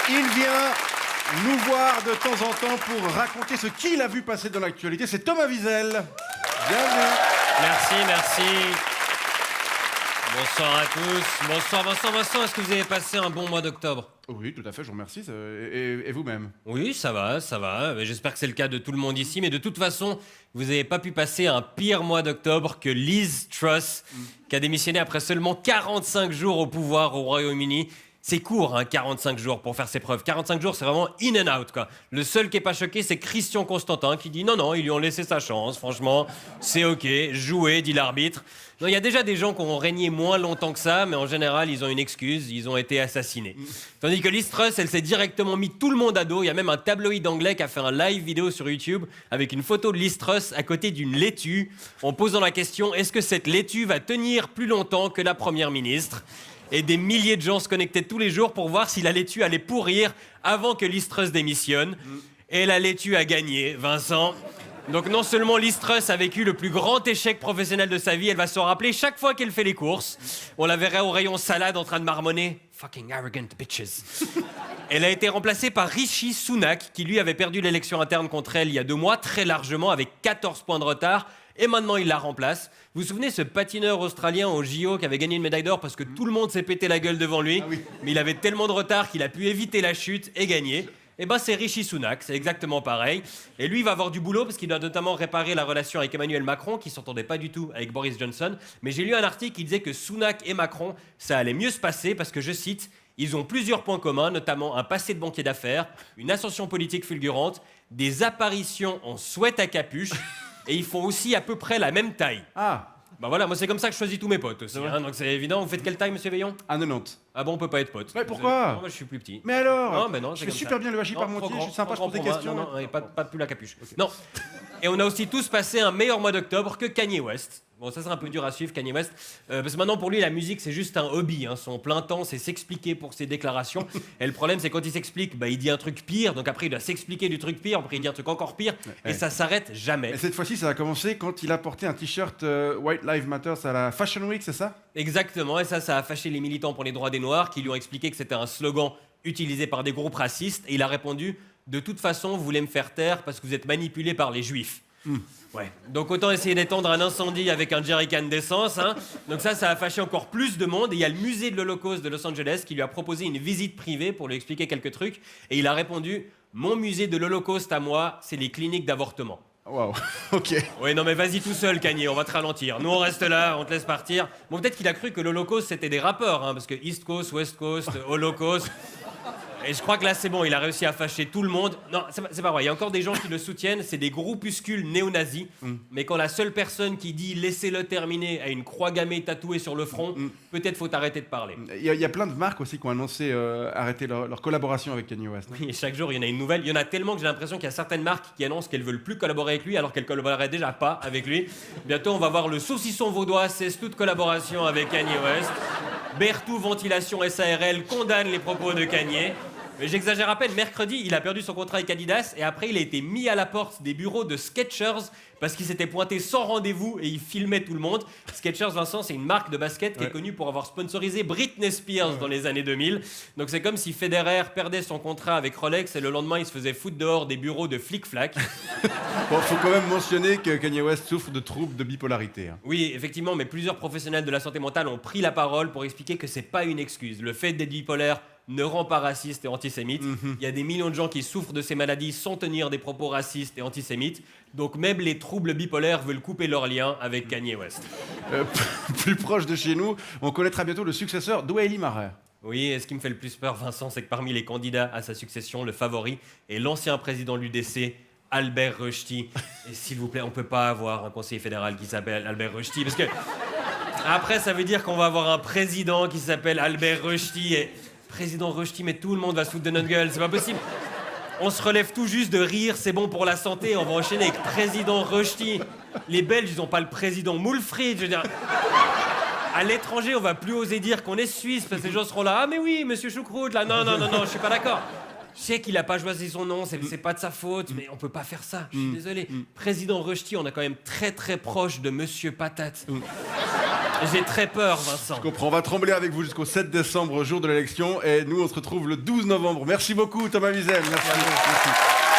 Il vient nous voir de temps en temps pour raconter ce qu'il a vu passer dans l'actualité. C'est Thomas Wiesel. Bienvenue. Merci. Bonsoir à tous. Bonsoir Vincent, est-ce que vous avez passé un bon mois d'octobre? Oui, tout à fait, je vous remercie. Et vous-même? Oui, ça va. J'espère que c'est le cas de tout le monde ici, mais de toute façon, vous n'avez pas pu passer un pire mois d'octobre que Liz Truss, qui a démissionné après seulement 45 jours au pouvoir au Royaume-Uni. C'est court, 45 jours pour faire ses preuves. 45 jours, c'est vraiment in and out, quoi. Le seul qui est pas choqué, c'est Christian Constantin, qui dit non, ils lui ont laissé sa chance, franchement, c'est ok, jouez, dit l'arbitre. Il y a déjà des gens qui ont régné moins longtemps que ça, mais en général, ils ont une excuse, ils ont été assassinés. Tandis que Liz Truss, elle s'est directement mis tout le monde à dos. Il y a même un tabloïd anglais qui a fait un live vidéo sur YouTube avec une photo de Liz Truss à côté d'une laitue, en posant la question, est-ce que cette laitue va tenir plus longtemps que la première ministre ? Et des milliers de gens se connectaient tous les jours pour voir si la laitue allait pourrir avant que Liz Truss démissionne. Et la laitue a gagné, Vincent. Donc non seulement Liz Truss a vécu le plus grand échec professionnel de sa vie, elle va s'en rappeler chaque fois qu'elle fait les courses. On la verrait au rayon salade en train de marmonner « Fucking arrogant bitches ». Elle a été remplacée par Rishi Sunak, qui lui avait perdu l'élection interne contre elle il y a 2 mois, très largement, avec 14 points de retard. Et maintenant, il la remplace. Vous vous souvenez, ce patineur australien au JO qui avait gagné une médaille d'or parce que tout le monde s'est pété la gueule devant lui, mais il avait tellement de retard qu'il a pu éviter la chute et gagner. Et ben c'est Rishi Sunak, c'est exactement pareil. Et lui, il va avoir du boulot parce qu'il doit notamment réparer la relation avec Emmanuel Macron, qui s'entendait pas du tout avec Boris Johnson. Mais j'ai lu un article qui disait que Sunak et Macron, ça allait mieux se passer parce que, je cite, ils ont plusieurs points communs, notamment un passé de banquier d'affaires, une ascension politique fulgurante, des apparitions en sweat à capuche, et ils font aussi à peu près la même taille. Ah, Bah voilà, moi c'est comme ça que je choisis tous mes potes aussi, donc c'est évident. Vous faites quelle taille, monsieur Veillon? à 90. Ah bon, on peut pas être potes. Ouais, pourquoi? Non, moi je suis plus petit. Mais alors? Non, mais non, je c'est fais comme super ça. bien le hachis Non, parmentier, trop je suis grand, sympa, je trop pose des grand pour questions. moi. Non, et pas plus la capuche. Okay. Non. Et on a aussi tous passé un meilleur mois d'octobre que Kanye West. Bon, ça c'est un peu dur à suivre, Kanye West, parce que maintenant pour lui la musique c'est juste un hobby, son plein temps c'est s'expliquer pour ses déclarations. Et le problème c'est quand il s'explique, il dit un truc pire, donc après il doit s'expliquer du truc pire, après il dit un truc encore pire, et ça s'arrête jamais. Et cette fois-ci ça a commencé quand il a porté un t-shirt White Lives Matter à la Fashion Week, c'est ça? Exactement, et ça a fâché les militants pour les droits des Noirs qui lui ont expliqué que c'était un slogan utilisé par des groupes racistes, et il a répondu « De toute façon, vous voulez me faire taire parce que vous êtes manipulé par les juifs ». Ouais. Donc autant essayer d'étendre un incendie avec un jerrycan d'essence. Donc ça a fâché encore plus de monde. Et il y a le musée de l'Holocauste de Los Angeles qui lui a proposé une visite privée pour lui expliquer quelques trucs. Et il a répondu « Mon musée de l'Holocauste à moi, c'est les cliniques d'avortement ». Waouh, ok. Oui, non mais vas-y tout seul, Kanye, on va te ralentir. Nous on reste là, on te laisse partir. Bon, peut-être qu'il a cru que l'Holocauste c'était des rappeurs, parce que East Coast, West Coast, Holocaust... Et je crois que là, c'est bon, il a réussi à fâcher tout le monde. Non, c'est pas vrai, il y a encore des gens qui le soutiennent, c'est des groupuscules néo-nazis. Mais quand la seule personne qui dit « laissez-le terminer » a une croix gammée tatouée sur le front, peut-être faut arrêter de parler. Il y a plein de marques aussi qui ont annoncé arrêter leur collaboration avec Kanye West. Oui, et chaque jour, il y en a une nouvelle. Il y en a tellement que j'ai l'impression qu'il y a certaines marques qui annoncent qu'elles veulent plus collaborer avec lui, alors qu'elles collaboreraient déjà pas avec lui. Bientôt, on va voir le saucisson vaudois cesse toute collaboration avec Kanye West. Berthoud Ventilation SARL condamne les propos de Kanye. Mais j'exagère à peine, mercredi, il a perdu son contrat avec Adidas et après, il a été mis à la porte des bureaux de Skechers parce qu'il s'était pointé sans rendez-vous et il filmait tout le monde. Skechers, Vincent, c'est une marque de basket qui est connue pour avoir sponsorisé Britney Spears dans les années 2000. Donc c'est comme si Federer perdait son contrat avec Rolex et le lendemain, il se faisait foutre dehors des bureaux de flic-flac. Bon, faut quand même mentionner que Kanye West souffre de troubles de bipolarité. Oui, effectivement, mais plusieurs professionnels de la santé mentale ont pris la parole pour expliquer que c'est pas une excuse. Le fait d'être bipolaire ne rend pas raciste et antisémite. Il y a des millions de gens qui souffrent de ces maladies sans tenir des propos racistes et antisémites. Donc même les troubles bipolaires veulent couper leur lien avec Kanye West. Plus proche de chez nous, on connaîtra bientôt le successeur d'Ouaili Marer. Oui, et ce qui me fait le plus peur, Vincent, c'est que parmi les candidats à sa succession, le favori est l'ancien président de l'UDC, Albert Rushdie. Et s'il vous plaît, on peut pas avoir un conseiller fédéral qui s'appelle Albert Rushdie, parce que après, ça veut dire qu'on va avoir un président qui s'appelle Albert Rushdie et... Président Rushdie, mais tout le monde va se foutre de notre gueule, c'est pas possible. On se relève tout juste de rire, c'est bon pour la santé, on va enchaîner avec président Rushdie. Les Belges, ils ont pas le président Moulfried, je veux dire. À l'étranger, on va plus oser dire qu'on est suisse, parce que les gens seront là, ah mais oui, monsieur Choucroute, là, non, je suis pas d'accord. Je sais qu'il a pas choisi son nom, c'est pas de sa faute, mais on peut pas faire ça, je suis désolé. Président Rushdie, on est quand même très très proche de monsieur Patate. J'ai très peur, Vincent. Je comprends, on va trembler avec vous jusqu'au 7 décembre, jour de l'élection, et nous on se retrouve le 12 novembre. Merci beaucoup Thomas Wiesel, merci à vous. Merci.